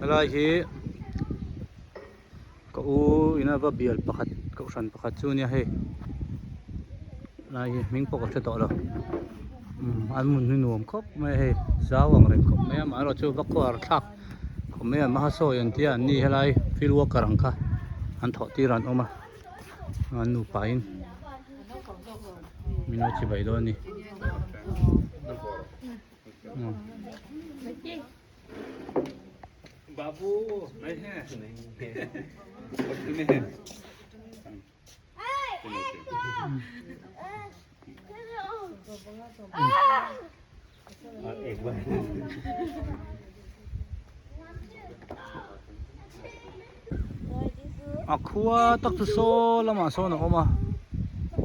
อะไรที่ก็อินาบะเบียลปักก็ฉันปักจูเนี่ยให้อะไรมิงปกติต่อแล้วอันมุนหินวมครบไม่ให้สาวังเร็งครบไม่มาเราจูบักกวาร์ทักครบไม่มาหาโซยันที่อันนี้อะไรฟิลวักรังค่ะอันถอดที่รันออกมาอันนูปายมินาชิบายโดนี่Babu,ไม่แห้ไม่แห้ไม่แห้เอกบ้านคัวตักตุโซละมาโซนะออกมา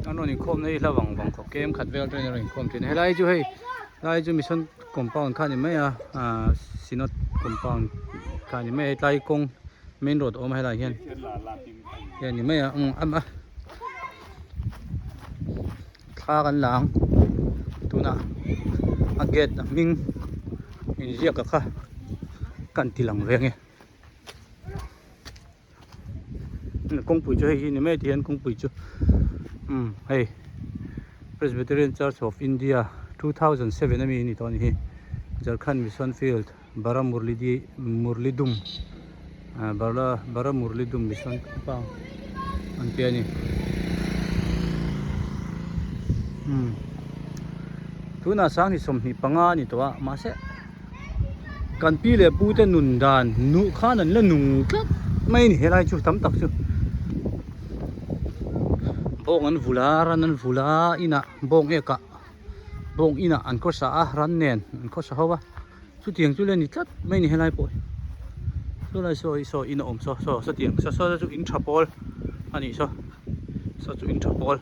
อันนู้นคอมในระหว่างบังคับเกมขัดเวลด้วยนี่คอมที่ให้ไล่จู่ให้ไล่จู่มิชชั่นคอมเปาน์ข้านี่ไม่สินอตคอมเปาน์ข้านี่ไม่ไล่กงเมนโรดออกมาให้ไล่เห็นนี่ไม่ข้ากันหลังตัวน่ะอาเกตมิงอินเดียกับข้ากันตีหลังเรียงไงกงปุ๋ยช่วยนี่ไม่เทียนกงปุ๋ยช่วยhey Presbyterian Church of India 2007นะมีนี่ตอนนี้Jharkhand Mission Field Bara Murlidum Bara Murlidum Mission ปังอันเทียนี่ทุน่าสร้างที่สมนี่ปังงานี่ตัวมาเสกันปีเลยปูแต่นุนดานนุข้านั่นละนุงก็ไม่นี่อะไรจู่ทำตักจู่บงอันฟูลารันอันฟูลาอินะบงเอกะบงอินะอันก็สะอารันเนนอันก็สะฮาวะสุดที่ยังจู่เลยนี่ทัดไม่นี่อะไรป่วยสุดเลยโซอินะโซสุดที่ยังโซจู่อินทรัพย์อันนี้โซจู่อินทรัพย์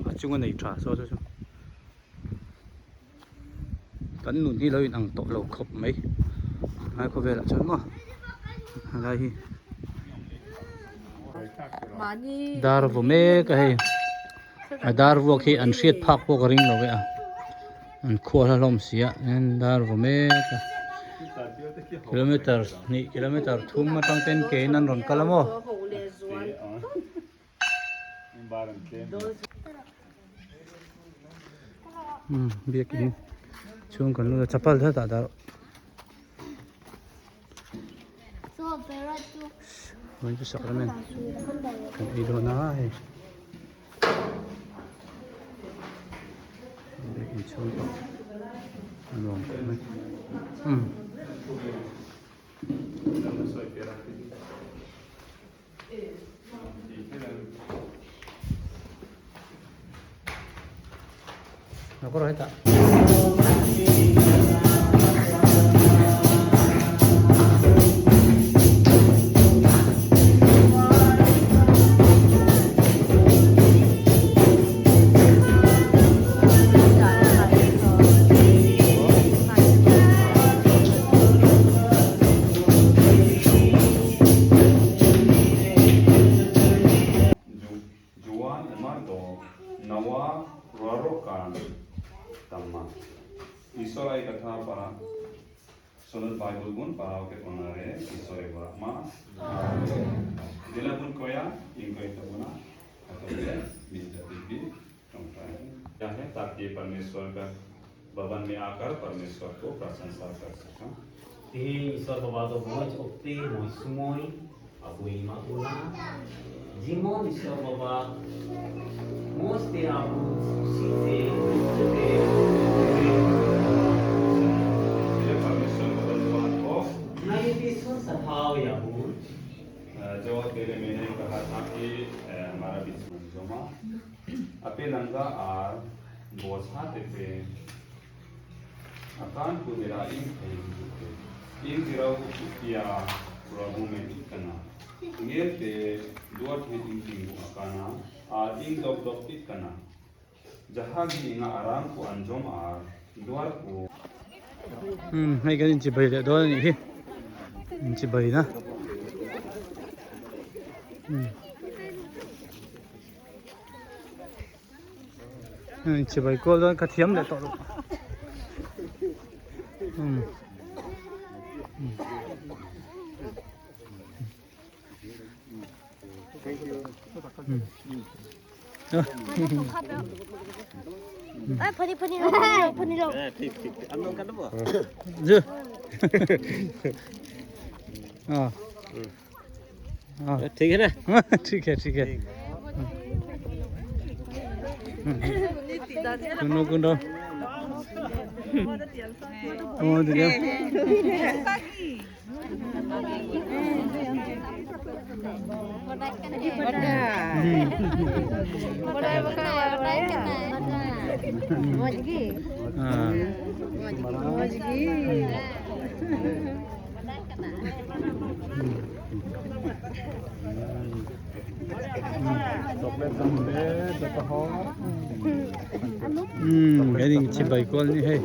อาจุงอันไหนทราโซจู่กันนุ่นที่เราอินอังโตเราครบไหมให้เขาเวลาจังมั้งอะไรDarvo me kahe darvo ki an siat phak po ring lo ya an khol lom sia en darvo me kilometer thum ma tang ten ke nan ron kalamo biakin chung kan lu chapal tha ta da Going to Sacramento. Kan ilo na hai. Bikin contoh. Ano? Ako rin ta. Isorai katha para Solat Bible gun para ke onare Isorai ba ma Dila bun koya इनको इतना अतः विद्यार्थी भी चलता है यह है ताकि परमेश्वर का भवन में आकर परमेश्वर को प्रशंसा कर सकें ईश्वर बाबा तो मोज उक्ति मोज सुमोई अबू इमा बोला जीमोन ईश्वर बाबा मोज ते आबू सीधे जो तेरे मैंने कहा था कि हमारा बिस्मिल जोमा अपे लंगा आर बोझा तेरे अकान को मेरा इन दिराओ को किया प्रभु में इतना ये ते दो थे इन अकाना आर इन दो इतना जहाँ भी इन आराम को अंजोम आर द्वार कोไม่กันจิบไปเลยด้วยนี่จิบไปนะจิบไปก็ด้วยกระเทียมเลยต่อลูก Puni lo. Ambil kan apa? Je. हाँ हाँ ठीक है ना? ठीक है कुनो कुनो दिया cái gì chỉ bảy con như thế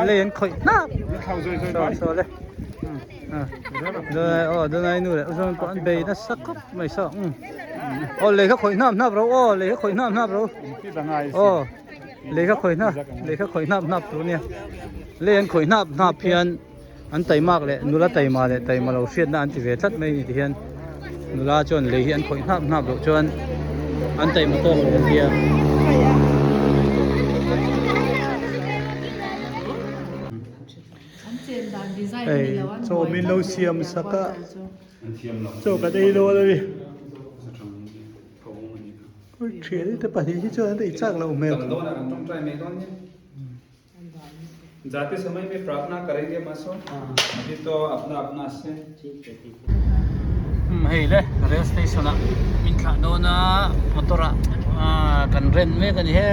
lên khỏi nắp rồi đây rồi đây này nữa rồi con bê nó sắc cấp mày sợ lấy các khối nắp rồi lấy các khối nắp rồi lấy các khối nắp rồi nè lên khối nắp phiền anh tay mạc lệ nụ là tay mà lâu phiền anh chỉ về thắt mấy thì hiền nụ là chọn lấy hiền khối nắp rồi chọn anh tay mà to hơn kia so min lo siam saka so ka dei lo le ko chhe te pa hi cho dei chak lo me जाते समय में प्रार्थना करेंगे मासो अभी तो अपना अपना से hey le rail station na min kha do na motora kan ren me kan he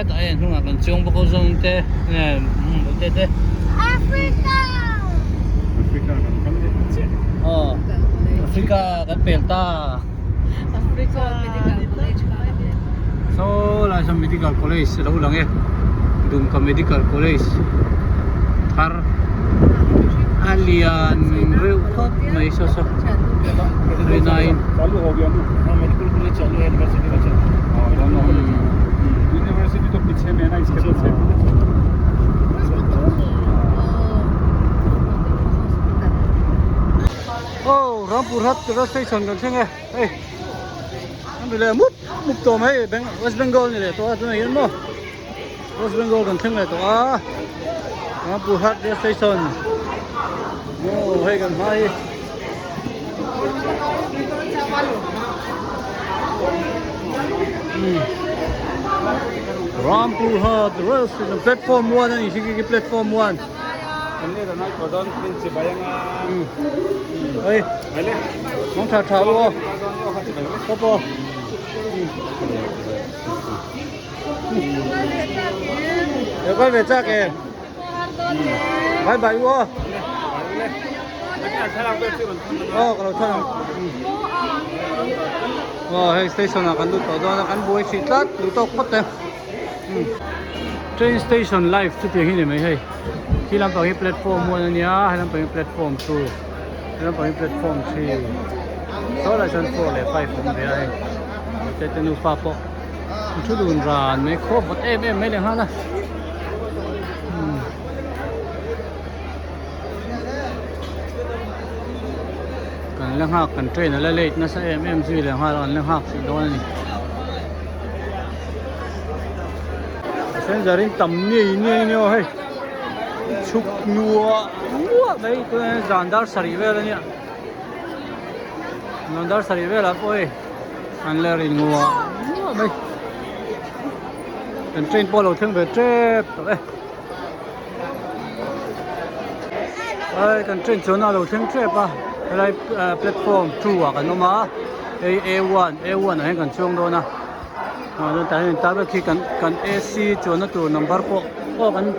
ta e nu kan chung ba ko zong te ne te Africa Africa kan pelta so la sa medical college lo lang e dum ka medical college thar alian reu khop mai so renain चालू हो गया ना medical college चालू है यूनिवर्सिटी का चालू यूनिवर्सिटी तो पीछे में है ना इसके पीछे Rampur Hat rail station kan chenge hey ambil mup to mai West Bengal ni le to tu yin mo West Bengal kan chenge to Rampur Hat rail station hey kan mai Rampur Hat rail station platform 1 ni sigi platform 1 हमने रना codon Prince से बायंगा hey पहले mong cha cha lo ko po để quay về chắc kìa bye bye wo kalau salam hey station na kan to do na kan buai sitlat lu to khot te train station live chu ti hi ni mai hey khi làm bảo platform 1 ania hay làm bảo platform 2 hay làm bảo platform 3 số là chân 4 le 5 ผมไปให้จะจะนูฟ้าปอชุดอุ่นรานไม่ครบหมดไม่เลยฮะนะกันเรื่องหักกันเทรนอะไรเล็กนะใช่ซีเรื่องหักกันเรื่องหักสิโดนนี่เส้นจารินต่ำนี่เฮ้ยชุกนัวđấy tôi dàn dar sari về rồi nhá dàn dar sari về là coi anh lê rồi ngua đây cần train polo thương về trip đấy ơi cần train chỗ nào đầu thương trip à đây platform 2 à cái nó mà A1 hay cần chuông đâu nè rồi tại vì khi cần AC chỗ nó từ number có cần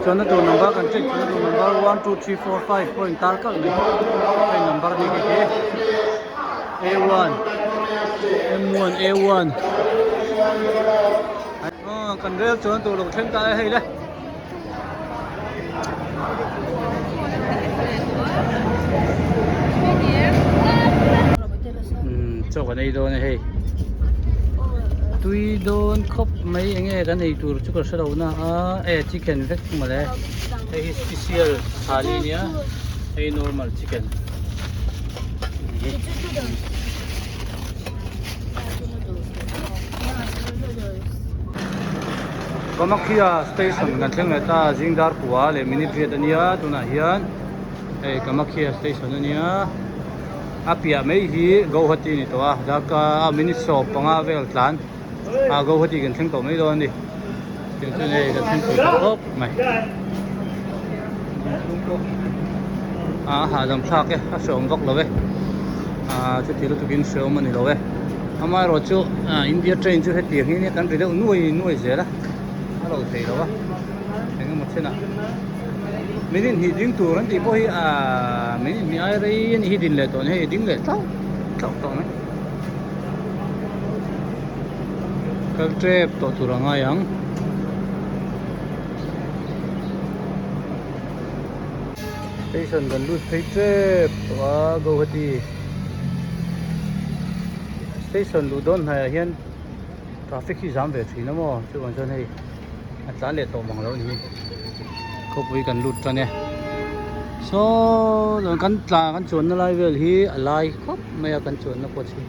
chỗ nó từ number cần check chỗ nó từ number 1 2 3 4 5 point tar cái number đi cái A1 M1 A1 กันเรียกชวนตัวลงเช่นกันให้เลยจบกันไอ้โดนให้ตุยโดนครบไม่ยังไงกันไอ้ตัวชุกกระสุนนะชิคเก้นเล็กมาเลยไอ้สเปเชียลทาลีเนี่ยไอ้ normal chicken Kamakia station kan theng ta Jingdar Puwa le minute rate ania tuna hian Kamakia station ania apia mai hi Guwahati ni to da ka minute shop panga vel tlan Guwahati kan theng to mai don ni tin chu nei kan theng to op mai ha dam thak ke a shom vok lo ve chu ti lu tukin shom mani lo ve ama ro chu India train chu he ti hi ni kan ri lo nuai zelaเราใส่แล้ววะเห็นกันหมดใช่ไหมไม่ได้หิดิ้งตัวนั่นที่พวกไม่ได้มีอะไรนี่หิดิ้งเลยตัวนี้หิดิ้งเลยเท่าไหมก็เจ็บตัวรังไงยังสเตชันกันรูดเจ็บตัวGuwahatiสเตชันรูดอนให้เห็นทราฟิกที่จามเวทีนะมั้งช่วยกันช่วยให้อาจารย์เล็ดตัวมองแล้วนี่เขาคุยกันรุดกันเนี่ยโซ่แล้วกันตากันชวนอะไรเวลฮีอะไรครับไม่อยากกันชวนนะพอชี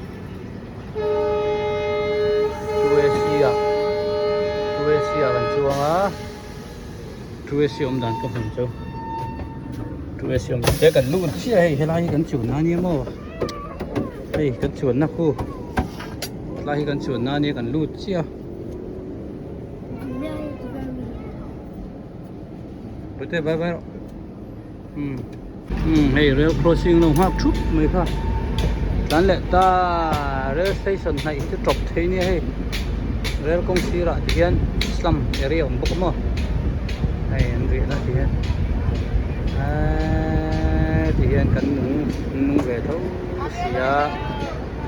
ทูเอเชียกันชวนทูเอเชียดันก็ผมชวนทูเอเชียเด็กกันรุดเชี่ยให้อะไรกันชวนนะเนี่ยมั้งให้กันชวนนะครูอะไรกันชวนนะเนี่ยกันรุดเชี่ยไปเตะไปให้เร็ว crossing ลงหักชุบไม่ค่ะนั่นแหละตาเรลสเตชันให้จะจบที่นี่ให้เรลกงซีระที่เห็นสลัมเอเรียของบุกมั่วให้อันเรียนะที่เห็นกันนุ่งเวทเสีย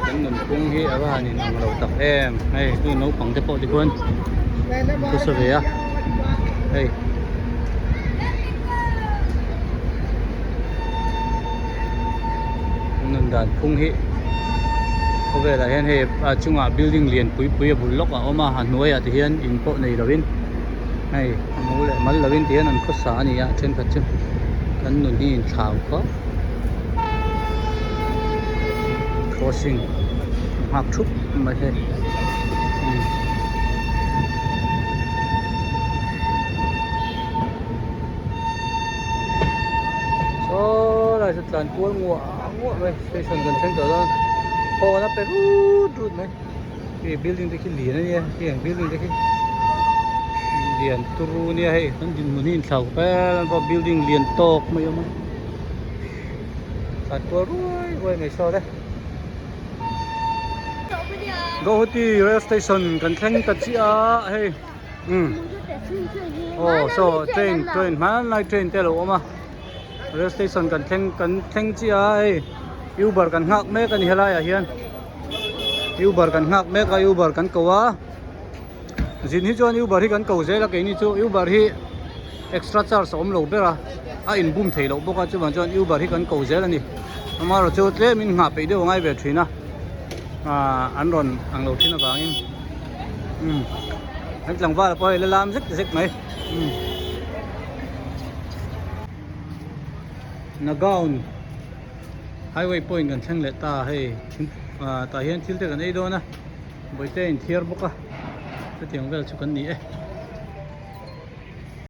กันนุ่งกุ้งที่อะไรนี่นั่งเราตักแอมให้ดูน้องปังเตะโปะดีกว่าทุกสิ่งให้นั่นด่านพุ่งฮิเขาเวลาเห็นจุงbuilding เรียนปุยบุลล็อกเอามาหันหน่วยที่เห็นอินโปในลาวินให้มูเลยมันลาวินที่เห็นนั่นก็สานี่เช่นกันจึงกันนู่นนี่ชาวก็ crossing หักชุบไม่ใช่โซ่ได้สุดการกวนงัวเลยสเตชันกันเช่นตัวนั้นพอนับไปรูดไหมที่บิลดิ้งที่ขี้เหรียญนี่ที่อย่างบิลดิ้งที่ขี้เหรียญตูรูเนี่ยให้นั่นดินมันนี่เสาไปแล้วก็บิลดิ้งเหรียญตกไม่ยอมตัดตัวรวยไม่ชอบเลยGuwahati rail station kan theng ta chia hey so train man like train te lo ma rail station kan theng chia hey Uber kan ngak me kan helai a hian Uber kan ngak me ka Uber kan kowa jin hi chuan Uber hi kan ko zela ke ni chu Uber hi extra charge om lo bera a in boom thei lo boka chu man chuan Uber hi kan ko zela ni amaro chu tle min nga pe de ngai ve thinaอันรอนอังโลที่น่าบางอินให้หลังว่าไปละลามซิกไหมนักก้าวไฮเวย์พอยต์กันเช่นเลต้าให้ตาเห็นทิลเตกันไอ้โดนะบอยเต้นเทียร์บุกะจะเที่ยงเวลชุกันนี้